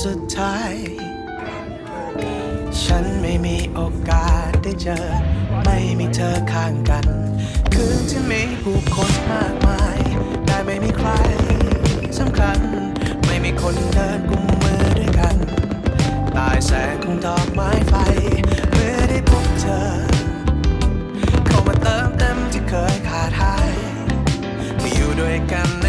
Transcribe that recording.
สุดท้ายฉันไม่มีโอกาสได้เจอไม่มีเธอข้างกันคืนที่มีผู้คนมากมายแต่ไม่มีใครสำคัญไม่มีคนเดินกุมมือด้วยกันใต้แสงของดอกไม้ไฟเมื่อได้พบเธอเข้ามาเติมเต็มที่เคยขาดหายมาอยู่ด้วยกัน